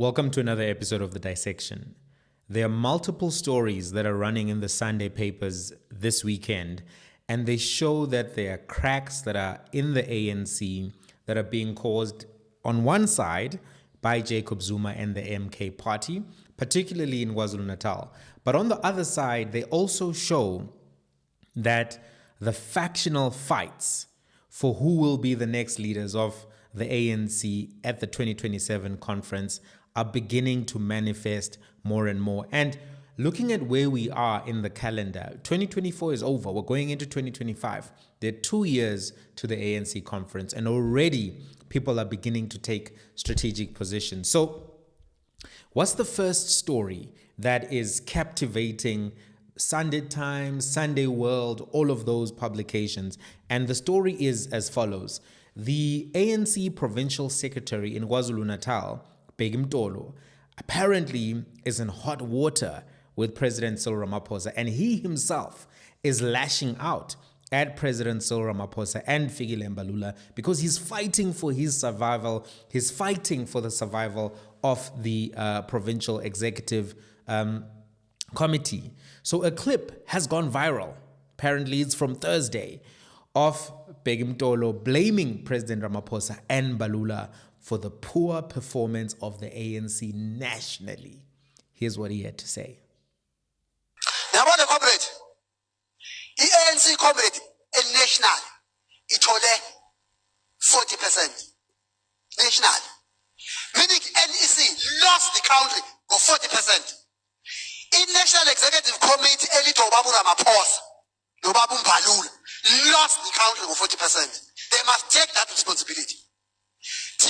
Welcome to another episode of The Dissection. There are multiple stories that are running in the Sunday papers this weekend, and they show that there are cracks that are in the ANC that are being caused on one side by Jacob Zuma and the MK party, particularly in KwaZulu-Natal. But on the other side, they also show that the factional fights for who will be the next leaders of the ANC at the 2027 conference are beginning to manifest more and more. And looking at where we are in the calendar, 2024 is over. We're going into 2025. There are 2 years to the ANC conference, and already people are beginning to take strategic positions. So what's the first story that is captivating Sunday Times, Sunday World, all of those publications? And the story is as follows. The ANC provincial secretary in KwaZulu-Natal, Bheki Mtolo, apparently is in hot water with President Cyril Ramaphosa, and he himself is lashing out at President Cyril Ramaphosa and Fikile Mbalula because he's fighting for his survival. He's fighting for the survival of the provincial executive committee. So a clip has gone viral. Apparently it's from Thursday of Bheki Mtolo blaming President Ramaphosa and Mbalula for the poor performance of the ANC nationally. Here's what he had to say. Yabona comrade, ANC comrade national ithole 40%. National. Meaning NEC lost the country for 40%. In National Executive Committee, Elito Babu Ramaphosa, Babu Mbalula, lost the country for 40%. They must take that responsibility.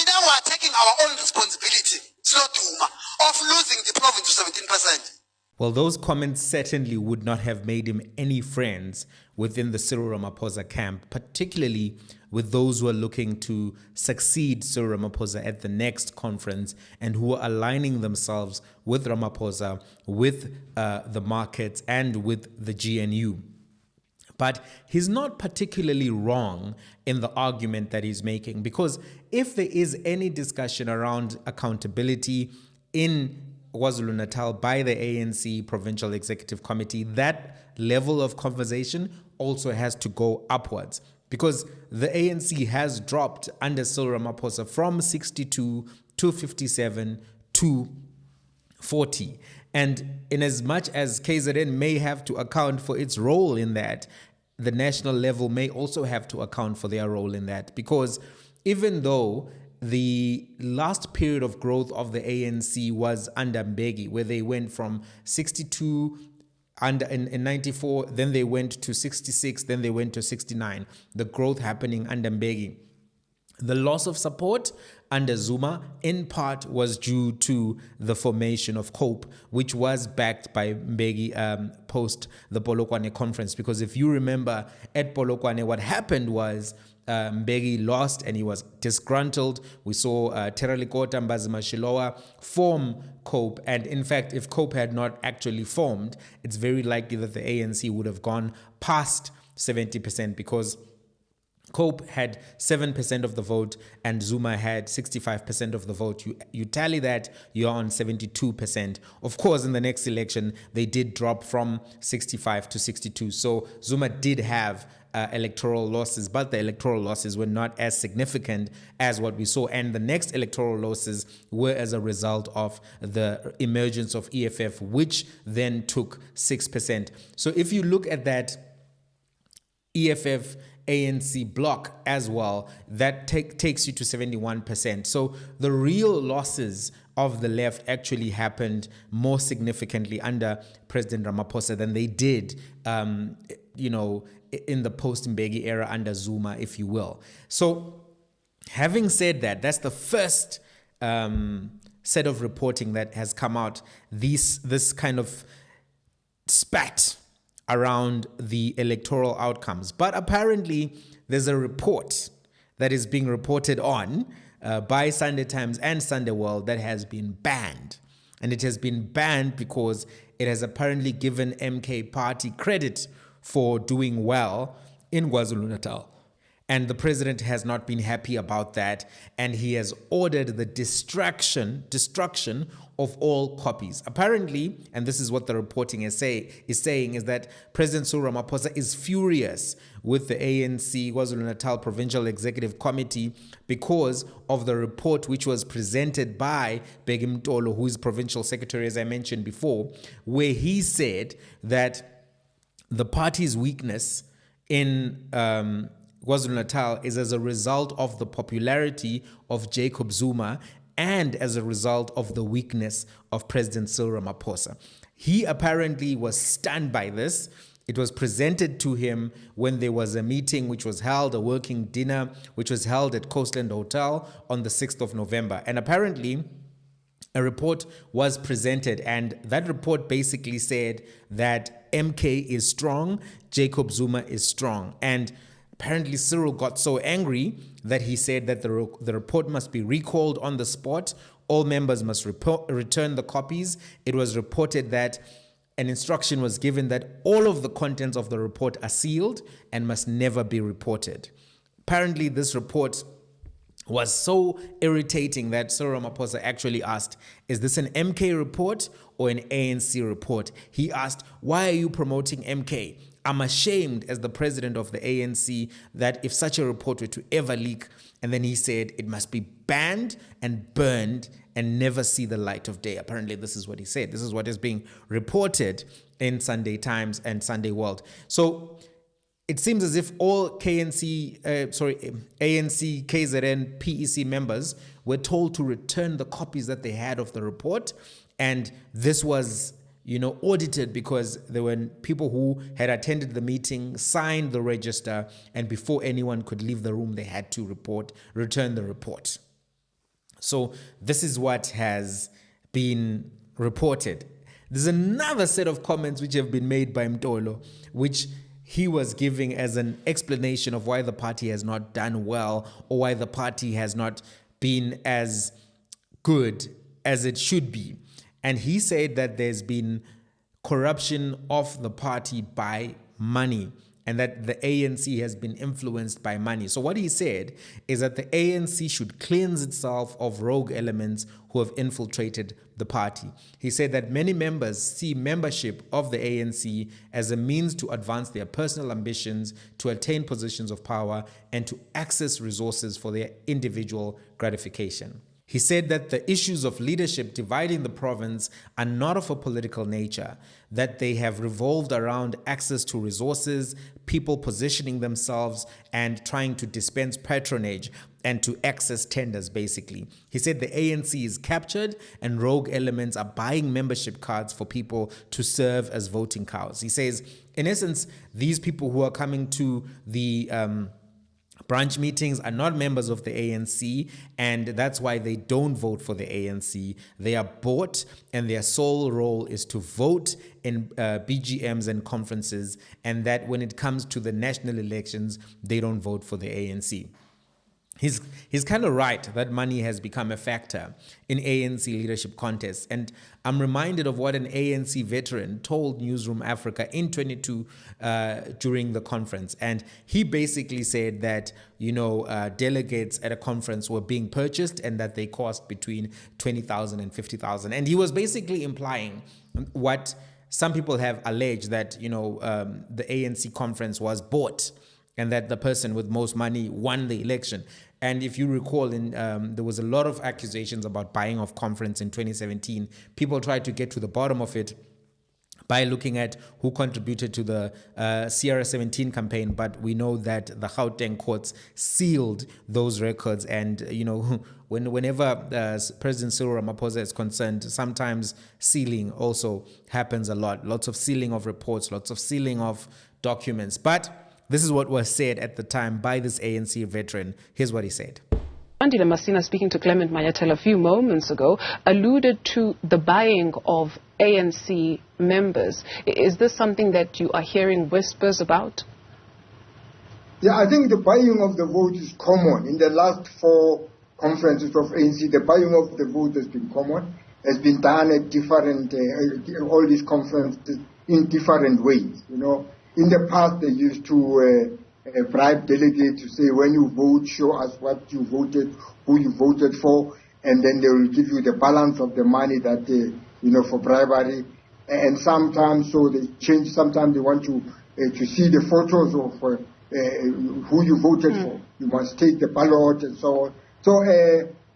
Now we are taking our own responsibility, it's not Zuma, of losing the province to 17%. Well, those comments certainly would not have made him any friends within the Cyril Ramaphosa camp, particularly with those who are looking to succeed Cyril Ramaphosa at the next conference and who are aligning themselves with Ramaphosa, with the markets, and with the GNU. But he's not particularly wrong in the argument that he's making, because if there is any discussion around accountability in KwaZulu-Natal by the ANC Provincial Executive Committee, that level of conversation also has to go upwards, because the ANC has dropped under Cyril Ramaphosa from 62 to 57 to 40. And in as much as KZN may have to account for its role in that, the national level may also have to account for their role in that, because even though the last period of growth of the ANC was under Bheki, where they went from 62 in 94, then they went to 66, then they went to 69, the growth happening under Bheki. The loss of support under Zuma, in part, was due to the formation of COPE, which was backed by Bheki post the Polokwane conference. Because if you remember, at Polokwane, what happened was Bheki lost and he was disgruntled. We saw Terralikota Mbazima Shilowa form COPE. And in fact, if COPE had not actually formed, it's very likely that the ANC would have gone past 70%, because COPE had 7% of the vote and Zuma had 65% of the vote. You tally that, you're on 72%. Of course, in the next election, they did drop from 65 to 62. So Zuma did have electoral losses, but the electoral losses were not as significant as what we saw. And the next electoral losses were as a result of the emergence of EFF, which then took 6%. So if you look at that EFF ANC block as well, that takes you to 71%. So the real losses of the left actually happened more significantly under President Ramaphosa than they did, in the post-Mbeki era under Zuma, if you will. So having said that, that's the first set of reporting that has come out, this kind of spat around the electoral outcomes. But apparently there's a report that is being reported on by Sunday Times and Sunday World that has been banned. And it has been banned because it has apparently given MK party credit for doing well in KwaZulu-Natal. And the president has not been happy about that. And he has ordered the destruction of all copies. Apparently, and this is what the reporting is saying, is that President Cyril Ramaphosa is furious with the ANC KwaZulu-Natal Provincial Executive Committee because of the report which was presented by Bheki Mtolo, who is provincial secretary, as I mentioned before, where he said that the party's weakness in KwaZulu-Natal is as a result of the popularity of Jacob Zuma and as a result of the weakness of President Cyril Ramaphosa. He apparently was stunned by this. It was presented to him when there was a meeting which was held, a working dinner, which was held at Coastland Hotel on the 6th of November. And apparently, a report was presented, and that report basically said that MK is strong, Jacob Zuma is strong. And apparently Cyril got so angry that he said that the report must be recalled on the spot. All members must return the copies. It was reported that an instruction was given that all of the contents of the report are sealed and must never be reported. Apparently this report was so irritating that Cyril Ramaphosa actually asked, is this an MK report or an ANC report? He asked, why are you promoting MK? I'm ashamed as the president of the ANC that if such a report were to ever leak. And then he said it must be banned and burned and never see the light of day. Apparently this is what he said. This is what is being reported in Sunday Times and Sunday World. So it seems as if all ANC KZN PEC members were told to return the copies that they had of the report. And this was audited because there were people who had attended the meeting, signed the register, and before anyone could leave the room, they had to return the report. So this is what has been reported. There's another set of comments which have been made by Mtolo, which he was giving as an explanation of why the party has not done well or why the party has not been as good as it should be. And he said that there's been corruption of the party by money and that the ANC has been influenced by money. So what he said is that the ANC should cleanse itself of rogue elements who have infiltrated the party. He said that many members see membership of the ANC as a means to advance their personal ambitions, to attain positions of power, and to access resources for their individual gratification. He said that the issues of leadership dividing the province are not of a political nature, that they have revolved around access to resources, people positioning themselves and trying to dispense patronage and to access tenders, basically. He said the ANC is captured and rogue elements are buying membership cards for people to serve as voting cows. He says, in essence, these people who are coming to the branch meetings are not members of the ANC, and that's why they don't vote for the ANC. They are bought, and their sole role is to vote in BGMs and conferences, and that when it comes to the national elections, they don't vote for the ANC. He's kind of right that money has become a factor in ANC leadership contests. And I'm reminded of what an ANC veteran told Newsroom Africa in 22 during the conference. And he basically said that, delegates at a conference were being purchased and that they cost between 20,000 and 50,000. And he was basically implying what some people have alleged, that, the ANC conference was bought and that the person with most money won the election. And if you recall, there was a lot of accusations about buying of conference in 2017. People tried to get to the bottom of it by looking at who contributed to the Sierra 17 campaign, but we know that the Gauteng courts sealed those records. And, whenever President Cyril Ramaphosa is concerned, sometimes sealing also happens a lot. Lots of sealing of reports, lots of sealing of documents. But this is what was said at the time by this ANC veteran. Here's what he said. Andile Masina, speaking to Clement Mayatel a few moments ago, alluded to the buying of ANC members. Is this something that you are hearing whispers about? Yeah, I think the buying of the vote is common. In the last 4 conferences of ANC, the buying of the vote has been common, has been done at different, all these conferences in different ways, In the past, they used to bribe delegates to say, when you vote, show us what you voted, who you voted for, and then they will give you the balance of the money that for bribery. And sometimes, so they change. Sometimes they want to see the photos of who you voted for. You must take the ballot and so on. So,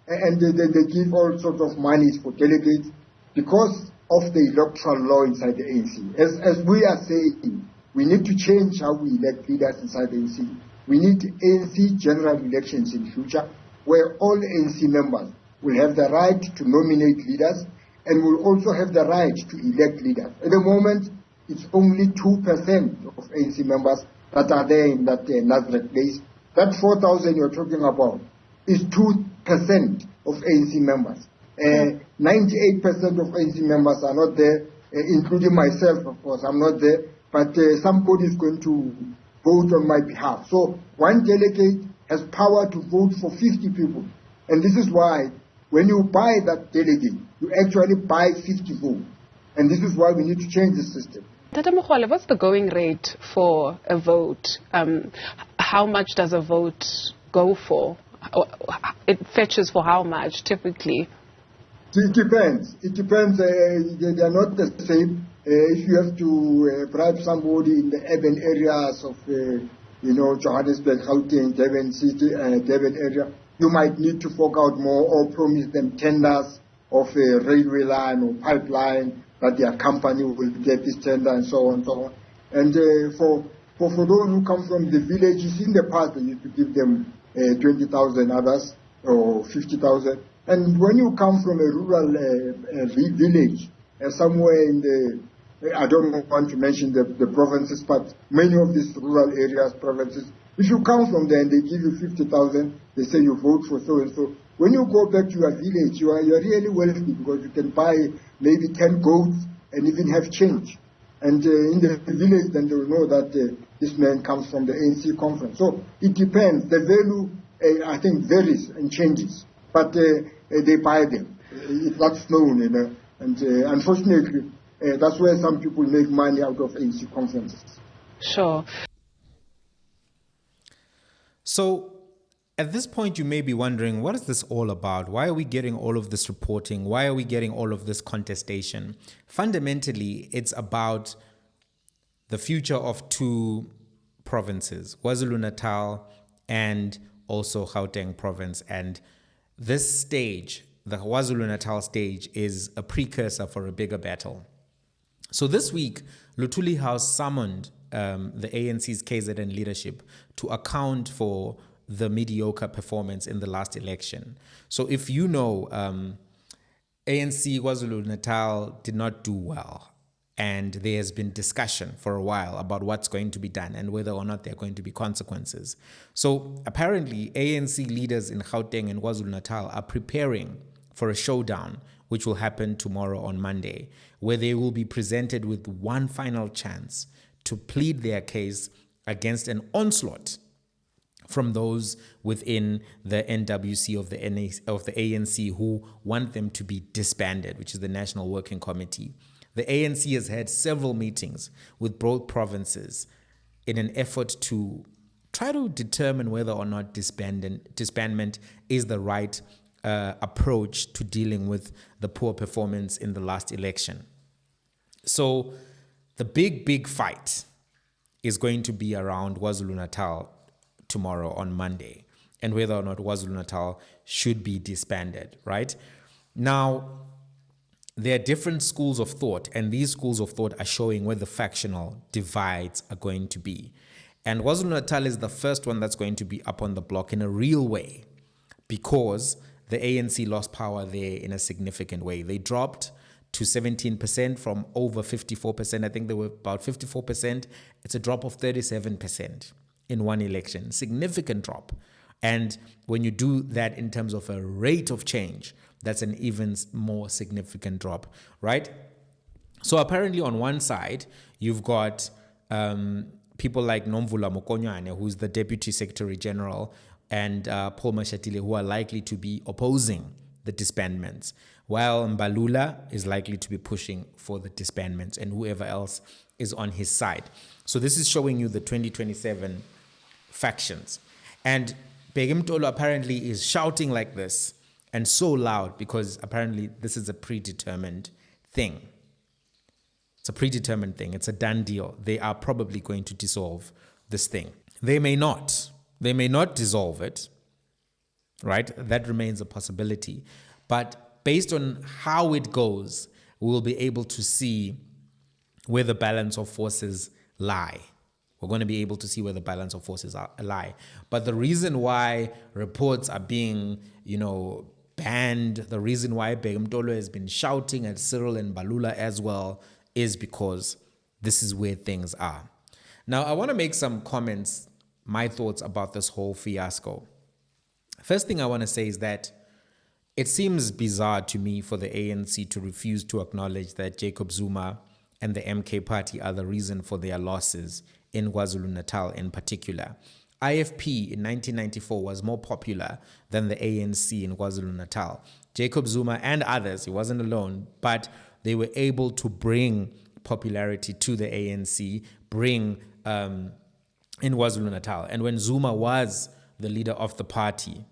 and they give all sorts of monies for delegates because of the electoral law inside the ANC. As we are saying, we need to change how we elect leaders inside the ANC. We need ANC general elections in future where all ANC members will have the right to nominate leaders and will also have the right to elect leaders. At the moment, it's only 2% of ANC members that are there in that Nazareth place. That 4,000 you're talking about is 2% of ANC members. 98% of ANC members are not there, including myself, of course. I'm not there, but somebody is going to vote on my behalf. So one delegate has power to vote for 50 people. And this is why when you buy that delegate, you actually buy 50 votes. And this is why we need to change the system. Tata Mokwale, what's the going rate for a vote? How much does a vote go for? It fetches for how much, typically? It depends. It depends. They are not the same. If you have to bribe somebody in the urban areas of, Johannesburg, Gauteng, Durban City, Durban area, you might need to fork out more or promise them tenders of a railway line or pipeline that their company will get this tender and so on and so on. And for those who come from the villages, in the past they used to give them 20,000 others or 50,000. And when you come from a rural village, somewhere in the, I don't want to mention the provinces, but many of these rural areas, provinces, if you come from there and they give you 50,000, they say you vote for so and so. When you go back to your village, you're really wealthy because you can buy maybe 10 goats and even have change. And in the village, then they will know that this man comes from the ANC conference. So it depends. The value, I think, varies and changes. But they buy them. That's known, And unfortunately, that's where some people make money out of ANC conferences. Sure. So at this point, you may be wondering, what is this all about? Why are we getting all of this reporting? Why are we getting all of this contestation? Fundamentally, it's about the future of two provinces, KwaZulu-Natal and also Gauteng province. And this stage, the KwaZulu-Natal stage, is a precursor for a bigger battle. So this week, Luthuli House summoned the ANC's KZN leadership to account for the mediocre performance in the last election. So if you know, ANC KwaZulu-Natal did not do well, and there has been discussion for a while about what's going to be done and whether or not there are going to be consequences. So apparently, ANC leaders in Gauteng and KwaZulu-Natal are preparing for a showdown, which will happen tomorrow on Monday, where they will be presented with one final chance to plead their case against an onslaught from those within the NWC of the ANC who want them to be disbanded, which is the National Working Committee. The ANC has had several meetings with both provinces in an effort to try to determine whether or not disbandment is the right approach to dealing with the poor performance in the last election. So the big fight is going to be around KwaZulu-Natal tomorrow on Monday, and whether or not KwaZulu-Natal should be disbanded, right? Now, there are different schools of thought, and these schools of thought are showing where the factional divides are going to be. And KwaZulu-Natal is the first one that's going to be up on the block in a real way, because the ANC lost power there in a significant way. They dropped to 17% from over 54%. I think they were about 54%. It's a drop of 37% in one election. Significant drop. And when you do that in terms of a rate of change, that's an even more significant drop, right? So apparently on one side, you've got people like Nomvula Mokonyane, who's the Deputy Secretary General, and Paul Mashatile, who are likely to be opposing the disbandments, while Mbalula is likely to be pushing for the disbandments, and whoever else is on his side. So this is showing you the 2027 factions. And Bheki Mtolo apparently is shouting like this and so loud because apparently this is a predetermined thing. It's a predetermined thing. It's a done deal. They are probably going to dissolve this thing. They may not. They may not dissolve it, right? That remains a possibility. But based on how it goes, we'll be able to see where the balance of forces lie. We're going to be able to see where the balance of forces lie. But the reason why reports are being, banned, the reason why Bheki Mtolo has been shouting at Cyril and Mbalula as well, is because this is where things are. Now, I want to make some comments, my thoughts about this whole fiasco. First thing I want to say is that it seems bizarre to me for the ANC to refuse to acknowledge that Jacob Zuma and the MK party are the reason for their losses in KwaZulu-Natal in particular. IFP in 1994 was more popular than the ANC in KwaZulu-Natal. Jacob Zuma and others, he wasn't alone, but they were able to bring popularity to the ANC, bring in KwaZulu-Natal. And when Zuma was the leader of the party,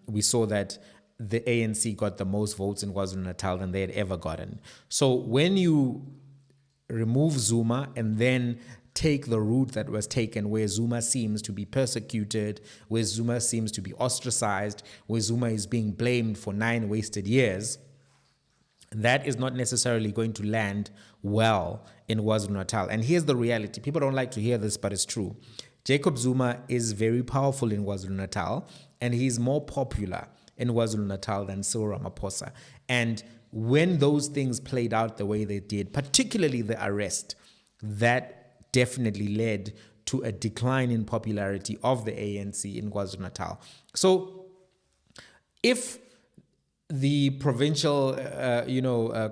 we saw that the ANC got the most votes in KwaZulu-Natal than they had ever gotten. So when you remove Zuma and then take the route that was taken where Zuma seems to be persecuted, where Zuma seems to be ostracized, where Zuma is being blamed for 9 wasted years, that is not necessarily going to land well in KwaZulu-Natal. And here's the reality. People don't like to hear this, but it's true. Jacob Zuma is very powerful in KwaZulu-Natal, and he's more popular in KwaZulu-Natal than Cyril Ramaphosa. And when those things played out the way they did, particularly the arrest, that definitely led to a decline in popularity of the ANC in KwaZulu-Natal. So if the provincial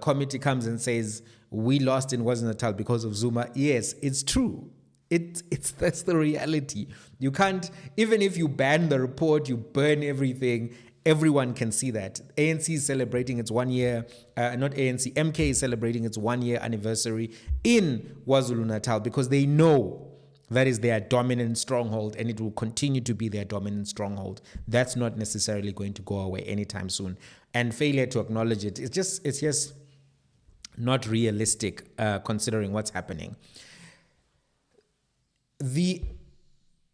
committee comes and says, we lost in KwaZulu-Natal because of Zuma, yes, it's true. That's the reality. You can't, even if you ban the report, you burn everything, everyone can see that. ANC is celebrating its 1 year, not ANC, MK is celebrating its 1 year anniversary in KwaZulu-Natal because they know that is their dominant stronghold and it will continue to be their dominant stronghold. That's not necessarily going to go away anytime soon. And failure to acknowledge it, it's just not realistic considering what's happening. The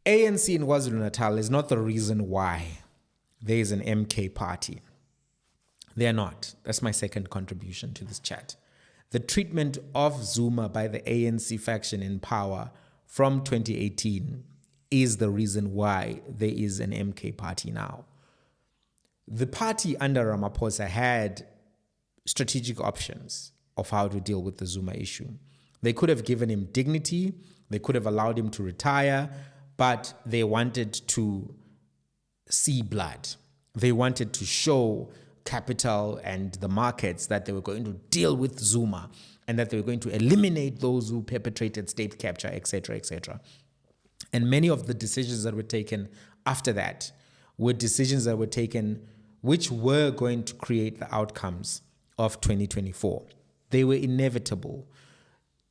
ANC in KwaZulu-Natal is not the reason why there is an MK party. They're not. That's my second contribution to this chat. The treatment of Zuma by the ANC faction in power from 2018 is the reason why there is an MK party now. The party under Ramaphosa had strategic options of how to deal with the Zuma issue. They could have given him dignity, they could have allowed him to retire, but they wanted to see blood. They wanted to show capital and the markets that they were going to deal with Zuma and that they were going to eliminate those who perpetrated state capture, etc., etc. And many of the decisions that were taken after that were decisions that were taken which were going to create the outcomes of 2024. They were inevitable.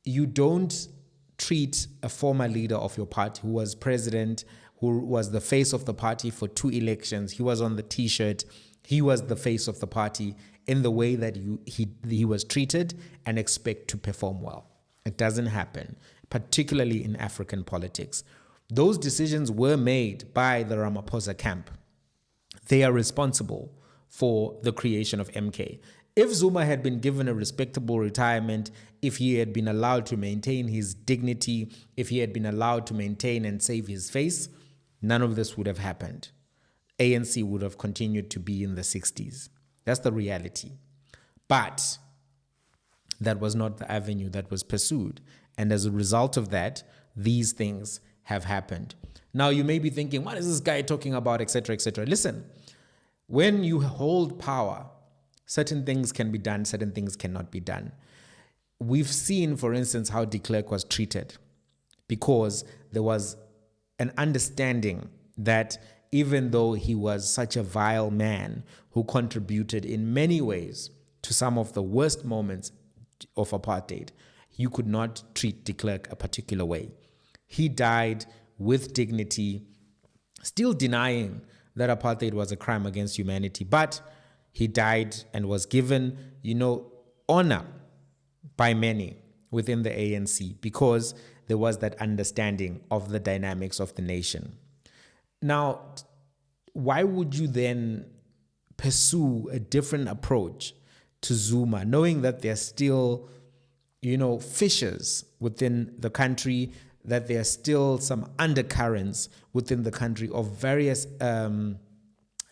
You don't treat a former leader of your party who was president, who was the face of the party for 2 elections, he was on the T-shirt, he was the face of the party in the way that he was treated and expect to perform well. It doesn't happen, particularly in African politics. Those decisions were made by the Ramaphosa camp. They are responsible for the creation of MK. If Zuma had been given a respectable retirement, if he had been allowed to maintain his dignity, if he had been allowed to maintain and save his face, none of this would have happened. ANC would have continued to be in the 60s. That's the reality. But that was not the avenue that was pursued. And as a result of that, these things have happened. Now you may be thinking, what is this guy talking about, etc., etc. Listen, when you hold power, certain things can be done, certain things cannot be done. We've seen, for instance, how de Klerk was treated because there was an understanding that even though he was such a vile man who contributed in many ways to some of the worst moments of apartheid, you could not treat de Klerk a particular way. He died with dignity, still denying that apartheid was a crime against humanity. But he died and was given, honor by many within the ANC because there was that understanding of the dynamics of the nation. Now, why would you then pursue a different approach to Zuma, knowing that there's still, fissures within the country, that there are still some undercurrents within the country of various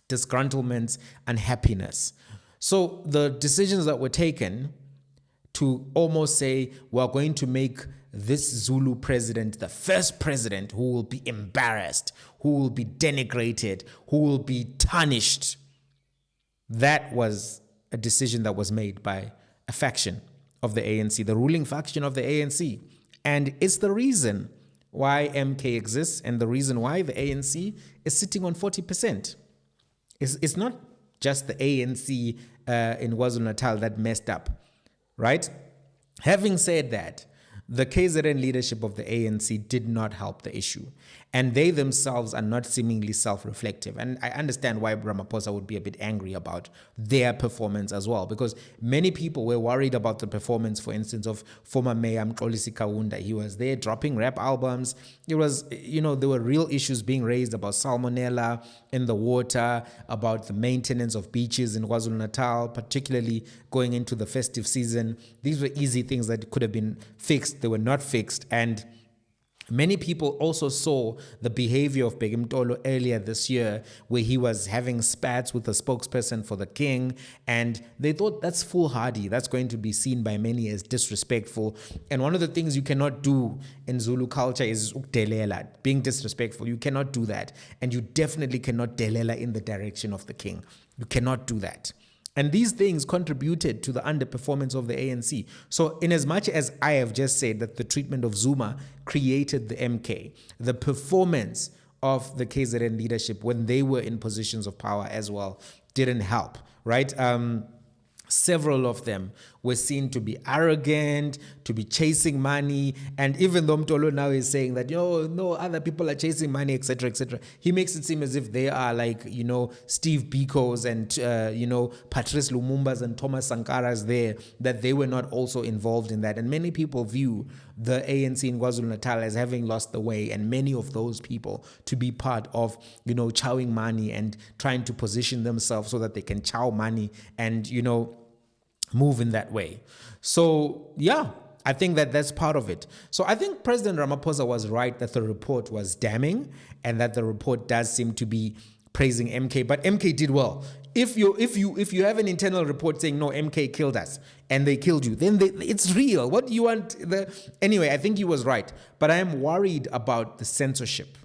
disgruntlements and happiness? So the decisions that were taken to almost say, we're going to make this Zulu president the first president who will be embarrassed, who will be denigrated, who will be tarnished. That was a decision that was made by a faction of the ANC, the ruling faction of the ANC. And it's the reason why MK exists and the reason why the ANC is sitting on 40%. It's not just the ANC in KwaZulu-Natal that messed up, right? Having said that, the KZN leadership of the ANC did not help the issue. And they themselves are not seemingly self-reflective. And I understand why Ramaphosa would be a bit angry about their performance as well, because many people were worried about the performance, for instance, of former Mayor Mxolisi Kaunda. He was there dropping rap albums. It was, there were real issues being raised about salmonella in the water, about the maintenance of beaches in KwaZulu-Natal, particularly going into the festive season. These were easy things that could have been fixed. They were not fixed. And many people also saw the behavior of Bheki Mtolo earlier this year, where he was having spats with a spokesperson for the king, and they thought that's foolhardy. That's going to be seen by many as disrespectful. And one of the things you cannot do in Zulu culture is ukdelela, being disrespectful. You cannot do that. And you definitely cannot delela in the direction of the king. You cannot do that. And these things contributed to the underperformance of the ANC. So in as much as I have just said that the treatment of Zuma created the MK, the performance of the KZN leadership when they were in positions of power as well didn't help, right? Several of them were seen to be arrogant, to be chasing money. And even though Mtolo now is saying that, no, other people are chasing money, etc., he makes it seem as if they are like, Steve Biko's and, Patrice Lumumba's and Thomas Sankaras there, that they were not also involved in that. And many people view the ANC in KwaZulu-Natal as having lost the way, and many of those people to be part of, chowing money and trying to position themselves so that they can chow money and, move in that way. So, yeah, I think that that's part of it. So I think President Ramaphosa was right that the report was damning and that the report does seem to be praising MK, but MK did well. If you have an internal report saying, no, MK killed us and they killed you, then it's real. What do you want? Anyway, I think he was right, but I am worried about the censorship.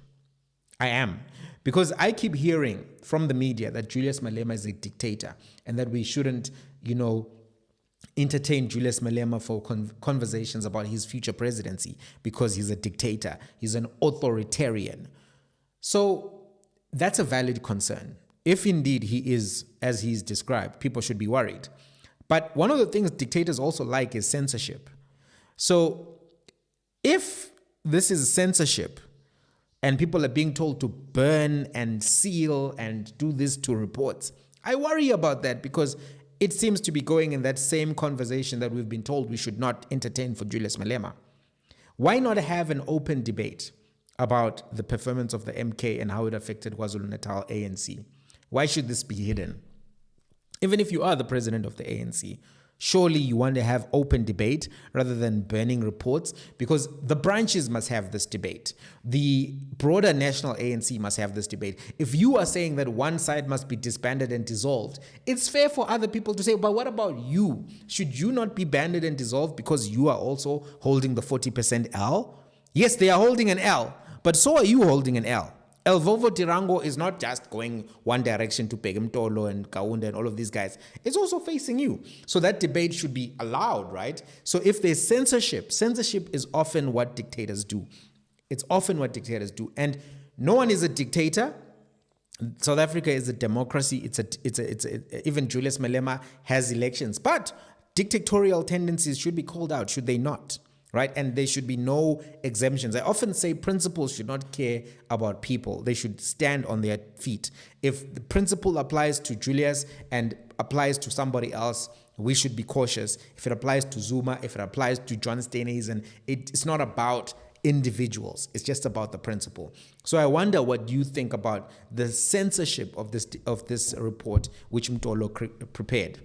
I am. Because I keep hearing from the media that Julius Malema is a dictator and that we shouldn't, entertain Julius Malema for conversations about his future presidency because he's a dictator. He's an authoritarian. So that's a valid concern. If indeed he is, as he's described, people should be worried. But one of the things dictators also like is censorship. So if this is censorship and people are being told to burn and seal and do this to reports, I worry about that because it seems to be going in that same conversation that we've been told we should not entertain for Julius Malema. Why not have an open debate about the performance of the MK and how it affected KwaZulu-Natal ANC? Why should this be hidden? Even if you are the president of the ANC, surely you want to have open debate rather than burning reports, because the branches must have this debate. The broader national ANC must have this debate. If you are saying that one side must be disbanded and dissolved, it's fair for other people to say, but what about you? Should you not be banded and dissolved because you are also holding the 40% L? Yes, they are holding an L, but so are you holding an L. El Vovo Tirango is not just going one direction to Bheki Mtolo and Kaunda and all of these guys. It's also facing you. So that debate should be allowed, right? So if there's censorship is often what dictators do. It's often what dictators do. And no one is a dictator. South Africa is a democracy. Even Julius Malema has elections. But dictatorial tendencies should be called out, should they not? right? And there should be no exemptions. I often say principals should not care about people. They should stand on their feet. If the principle applies to Julius and applies to somebody else, we should be cautious. If it applies to Zuma, if it applies to John Steenhuisen, it's not about individuals. It's just about the principle. So I wonder what you think about the censorship of this report which Mtolo prepared.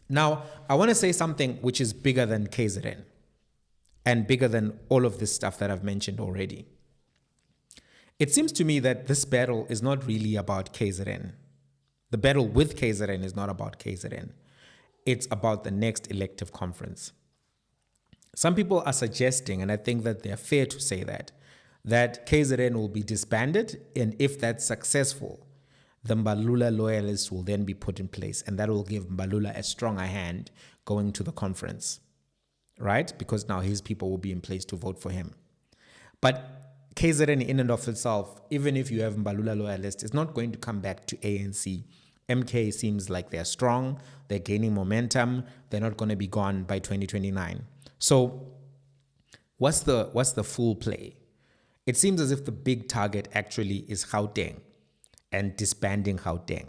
Now, I want to say something which is bigger than KZN and bigger than all of this stuff that I've mentioned already. It seems to me that this battle is not really about KZN. The battle with KZN is not about KZN. It's about the next elective conference. Some people are suggesting, and I think that they're fair to say that KZN will be disbanded, and if that's successful, the Mbalula loyalists will then be put in place, and that will give Mbalula a stronger hand going to the conference, right? Because now his people will be in place to vote for him. But KZN in and of itself, even if you have Mbalula loyalists, it's not going to come back to ANC. MK seems like they're strong, they're gaining momentum, they're not going to be gone by 2029. So what's the full play? It seems as if the big target actually is Gauteng and disbanding Gauteng.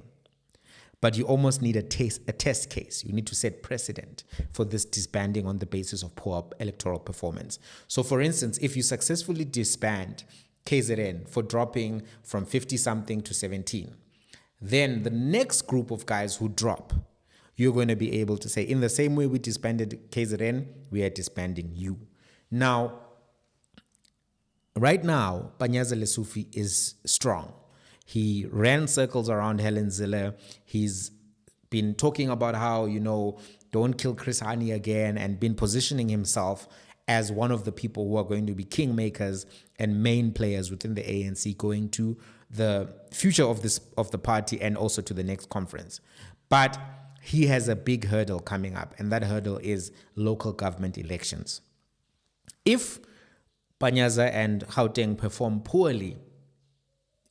But you almost need a test case. You need to set precedent for this disbanding on the basis of poor electoral performance. So for instance, if you successfully disband KZN for dropping from 50-something to 17, then the next group of guys who drop, you're going to be able to say, in the same way we disbanded KZN, we are disbanding you. Now, right now, Panyaza Lesufi is strong. He ran circles around Helen Zille. He's been talking about how, don't kill Chris Hani again, and been positioning himself as one of the people who are going to be kingmakers and main players within the ANC going to the future of the party and also to the next conference. But he has a big hurdle coming up, and that hurdle is local government elections. If Panyaza and Gauteng perform poorly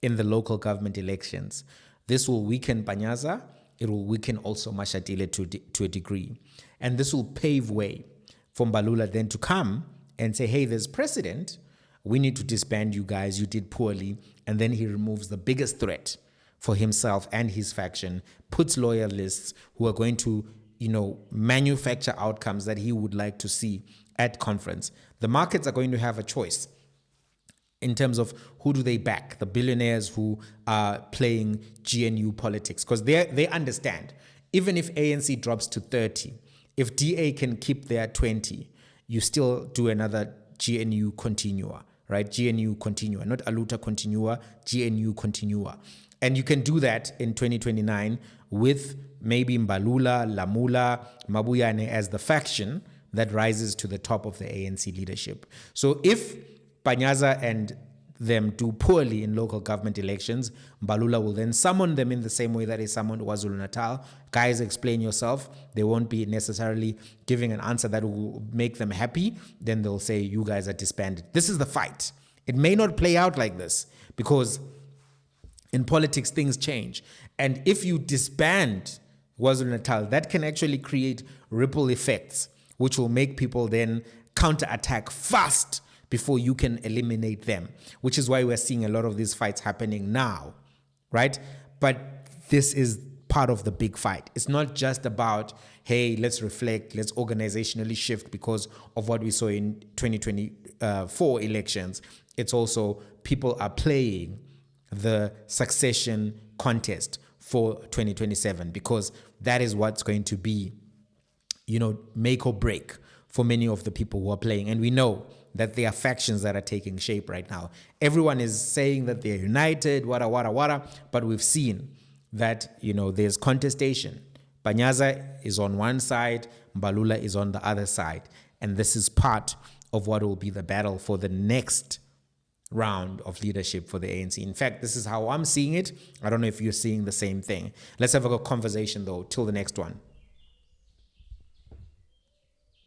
in the local government elections, this will weaken Panyaza. It will weaken also Mashatile to a degree. And this will pave way for Mbalula then to come and say, hey, there's precedent. We need to disband you guys. You did poorly. And then he removes the biggest threat for himself and his faction, puts loyalists who are going to, manufacture outcomes that he would like to see at conference. The markets are going to have a choice in terms of who do they back, the billionaires who are playing GNU politics, because they understand, even if ANC drops to 30, if DA can keep their 20, you still do another GNU continua, right? GNU continua, not Aluta continua, GNU continua. And you can do that in 2029 with maybe Mbalula, Lamula, Mabuyane as the faction that rises to the top of the ANC leadership. So if Panyaza and them do poorly in local government elections, Mbalula will then summon them in the same way that he summoned KwaZulu-Natal. Guys, explain yourself. They won't be necessarily giving an answer that will make them happy. Then they'll say, you guys are disbanded. This is the fight. It may not play out like this because in politics, things change. And if you disband KwaZulu-Natal, that can actually create ripple effects, which will make people then counterattack fast before you can eliminate them, which is why we're seeing a lot of these fights happening now, right? But this is part of the big fight. It's not just about, hey, let's reflect, let's organizationally shift because of what we saw in 2024 elections. It's also people are playing the succession contest for 2027 because that is what's going to be, make or break for many of the people who are playing. And we know that there are factions that are taking shape right now. Everyone is saying that they're united, wada, but we've seen that, there's contestation. Panyaza is on one side, Mbalula is on the other side. And this is part of what will be the battle for the next round of leadership for the ANC. In fact, this is how I'm seeing it. I don't know if you're seeing the same thing. Let's have a conversation, though. Till the next one.